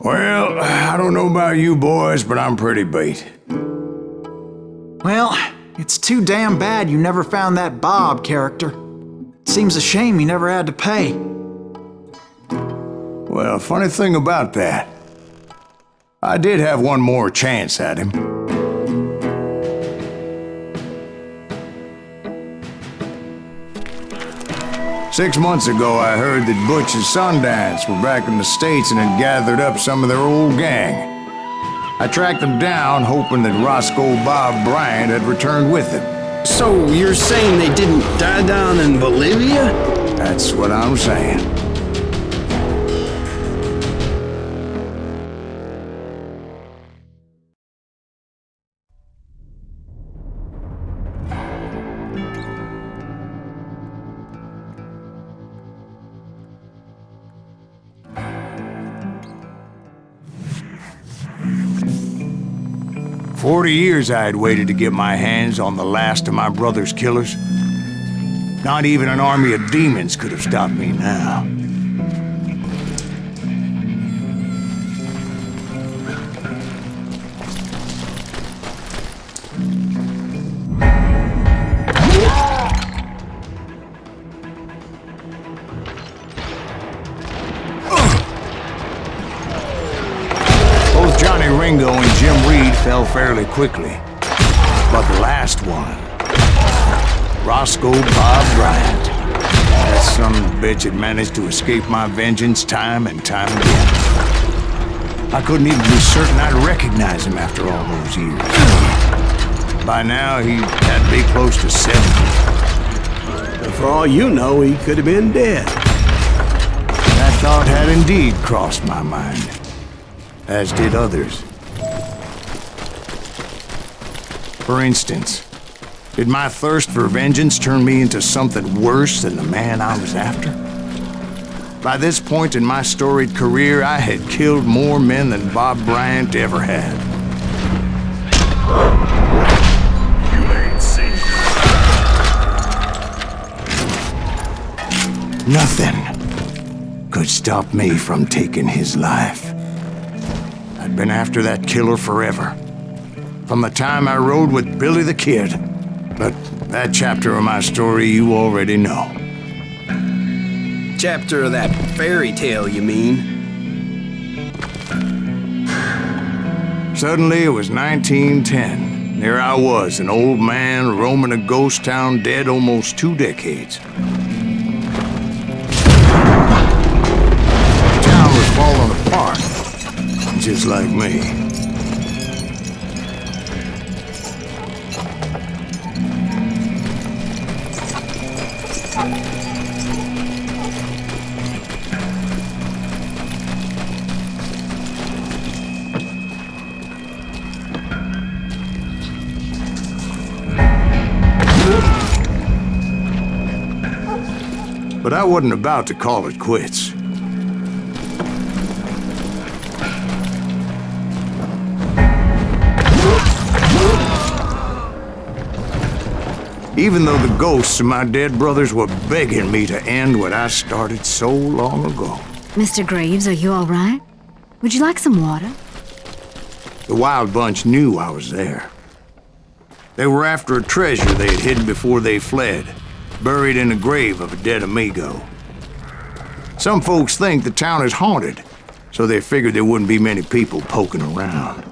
Well, I don't know about you boys, but I'm pretty beat. Well, it's too damn bad you never found that Bob character. Seems a shame you never had to pay. Well, funny thing about that, I did have one more chance at him. Six months ago, I heard that Butch and Sundance were back in the States and had gathered up some of their old gang. I tracked them down, hoping that Roscoe Bob Bryant had returned with them. So you're saying they didn't die down in Bolivia? That's what I'm saying. 40 years I had waited to get my hands on the last of my brother's killers. Not even an army of demons could have stopped me now. Ringo and Jim Reed fell fairly quickly. But the last one, Roscoe Bob Bryant, that son of a bitch had managed to escape my vengeance time and time again. I couldn't even be certain I'd recognize him after all those years. By now, he had to be close to 70. But for all you know, he could have been dead. That thought had indeed crossed my mind, as did others. For instance, did my thirst for vengeance turn me into something worse than the man I was after? By this point in my storied career, I had killed more men than Bob Bryant ever had. You ain't seen Nothing could stop me from taking his life. I'd been after that killer forever. From the time I rode with Billy the Kid. But that chapter of my story you already know. Chapter of that fairy tale, you mean? Suddenly it was 1910. There I was, an old man roaming a ghost town dead almost 2 decades. The town was falling apart, just like me. But I wasn't about to call it quits. Even though the ghosts of my dead brothers were begging me to end what I started so long ago. Mr. Graves, are you all right? Would you like some water? The Wild Bunch knew I was there. They were after a treasure they had hidden before they fled, buried in the grave of a dead amigo. Some folks think the town is haunted, so they figured there wouldn't be many people poking around.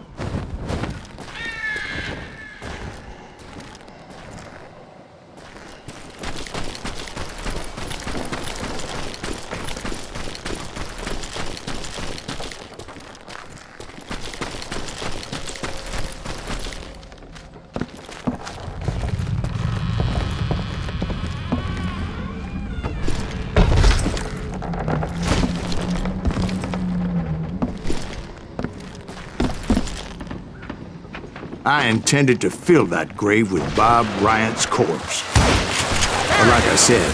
I intended to fill that grave with Bob Bryant's corpse. But like I said,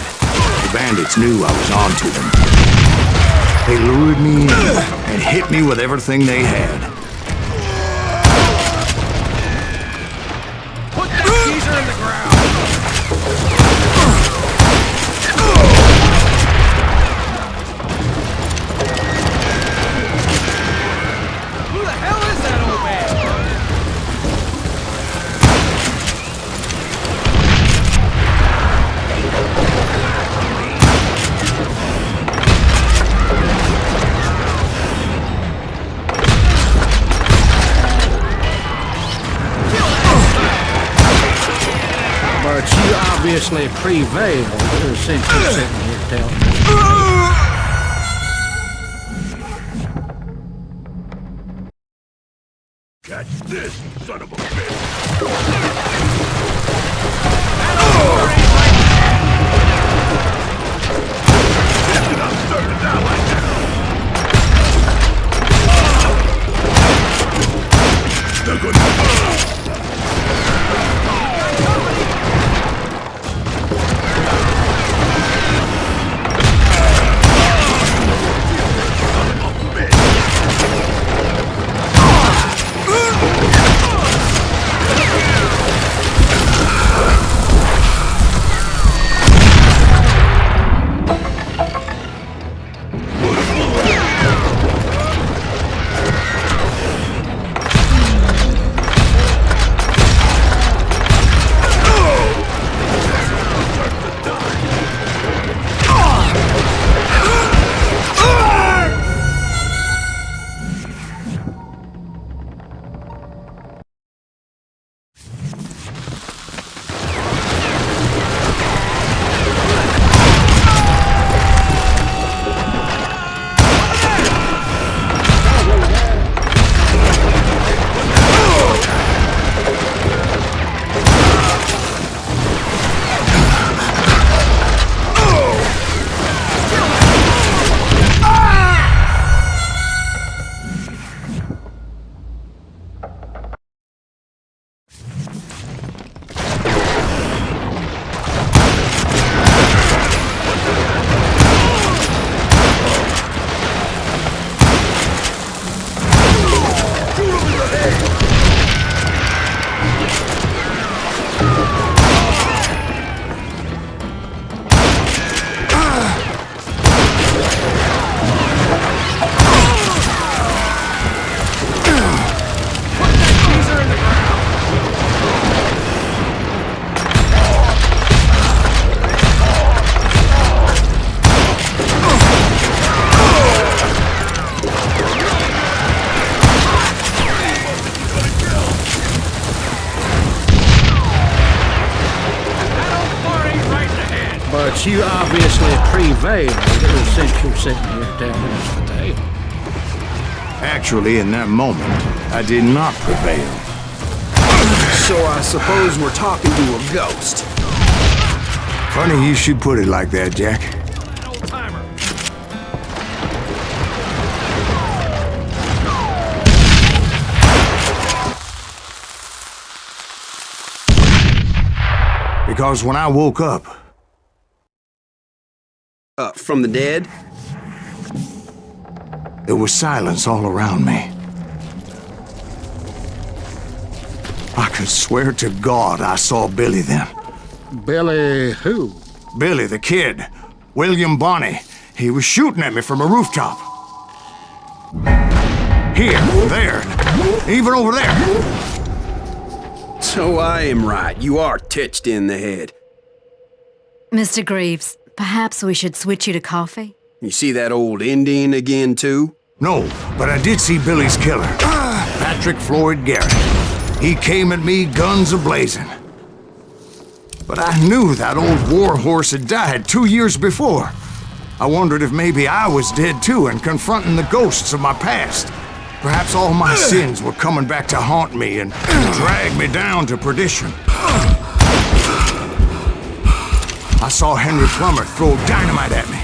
the bandits knew I was on to them. They lured me in and hit me with everything they had. Put that geezer in the ground! obviously prevailed since you're sitting here telling me. Catch this, son of a bitch! I'm starting down like that! They're good. But you obviously prevailed since you're sitting here telling us the tale. Actually, in that moment, I did not prevail. So I suppose we're talking to a ghost. Funny you should put it like that, Jack. Because when I woke up... From the dead? There was silence all around me. I could swear to God I saw Billy then. Billy who? Billy, the kid. William Bonney. He was shooting at me from a rooftop. Here, there, even over there. So I am right. You are touched in the head. Mr. Greaves, perhaps we should switch you to coffee? You see that old Indian again, too? No, but I did see Billy's killer. Patrick Floyd Garrett. He came at me guns a-blazing. But I knew that old war horse had died 2 years before. I wondered if maybe I was dead too and confronting the ghosts of my past. Perhaps all my sins were coming back to haunt me and drag me down to perdition. I saw Henry Plummer throw dynamite at me.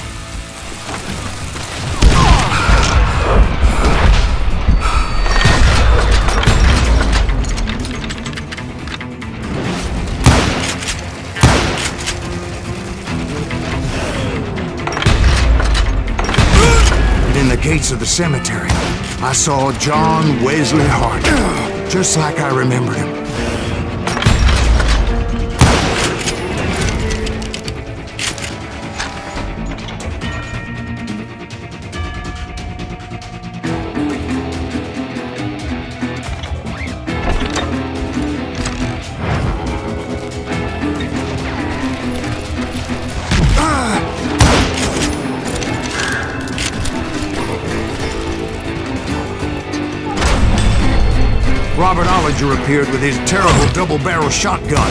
In the gates of the cemetery, I saw John Wesley Hart, just like I remembered him. Robert Ollinger appeared with his terrible double-barrel shotgun.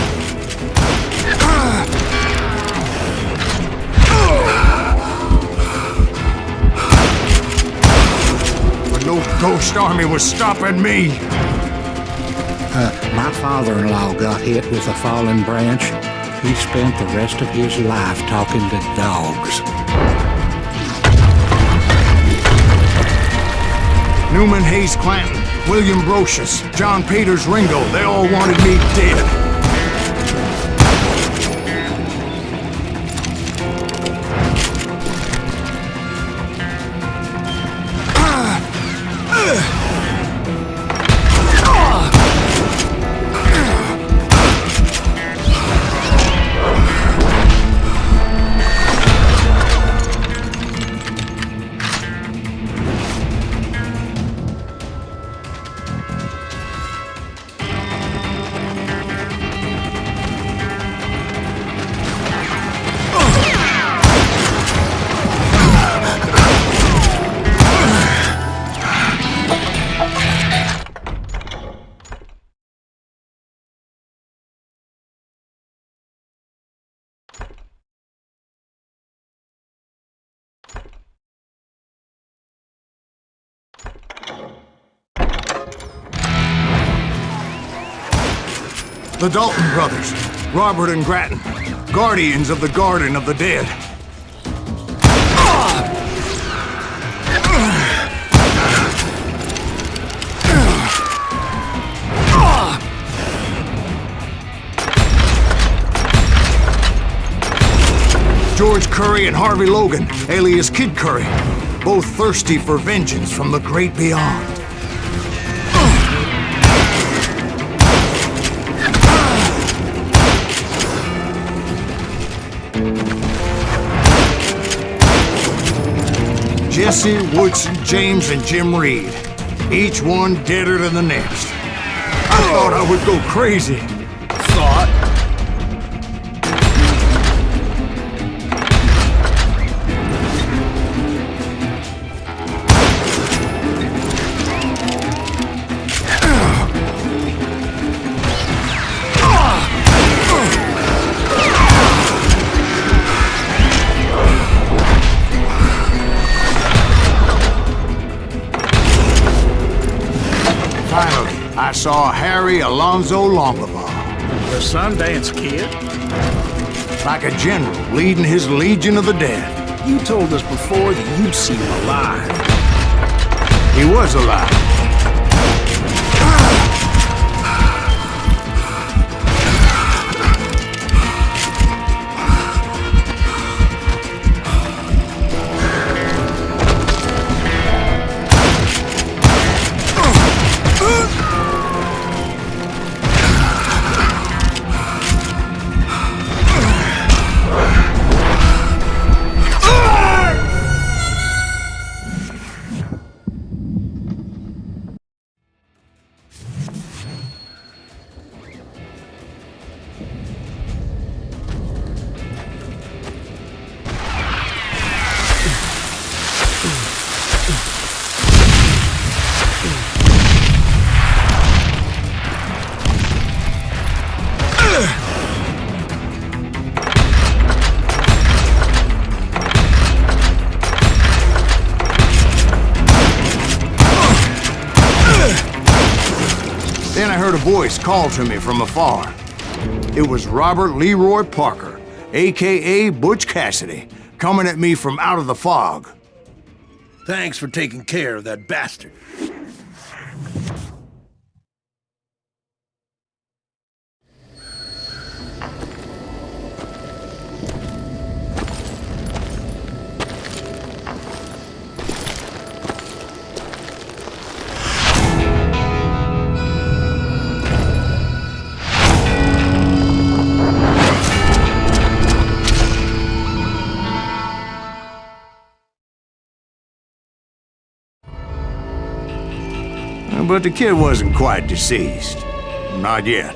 Ghost Army was stopping me. My father-in-law got hit with a fallen branch. He spent the rest of his life talking to dogs. Newman Hayes Clanton, William Brocious, John Peters Ringo, they all wanted me dead. The Dalton brothers, Robert and Grattan, guardians of the Garden of the Dead. George Curry and Harvey Logan, alias Kid Curry, both thirsty for vengeance from the great beyond. Jesse, Woodson, James, and Jim Reed. Each one deader than the next. I thought I would go crazy. Thought? Finally, I saw Harry Alonzo Longabaugh. The Sundance Kid? Like a general leading his Legion of the Dead. You told us before that you'd see him alive. He was alive. Then I heard a voice call to me from afar. It was Robert Leroy Parker, a.k.a. Butch Cassidy, coming at me from out of the fog. Thanks for taking care of that bastard. But the kid wasn't quite deceased. Not yet.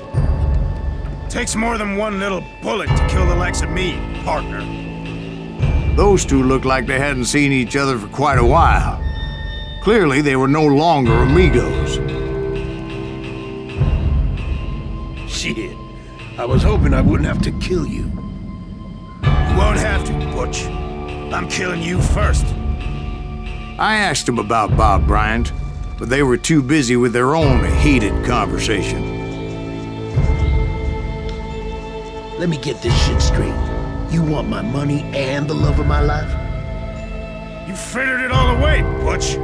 Takes more than one little bullet to kill the likes of me, partner. Those two looked like they hadn't seen each other for quite a while. Clearly, they were no longer amigos. Shit. I was hoping I wouldn't have to kill you. You won't have to, Butch. I'm killing you first. I asked him about Bob Bryant. but they were too busy with their own heated conversation. Let me get this shit straight. You want my money and the love of my life? You frittered it all away, Butch.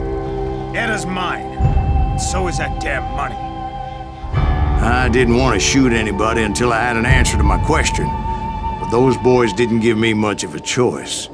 Etta's mine. So is that damn money. I didn't want to shoot anybody until I had an answer to my question, but those boys didn't give me much of a choice.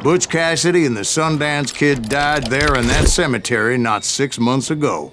Butch Cassidy and the Sundance Kid died there in that cemetery not 6 months ago.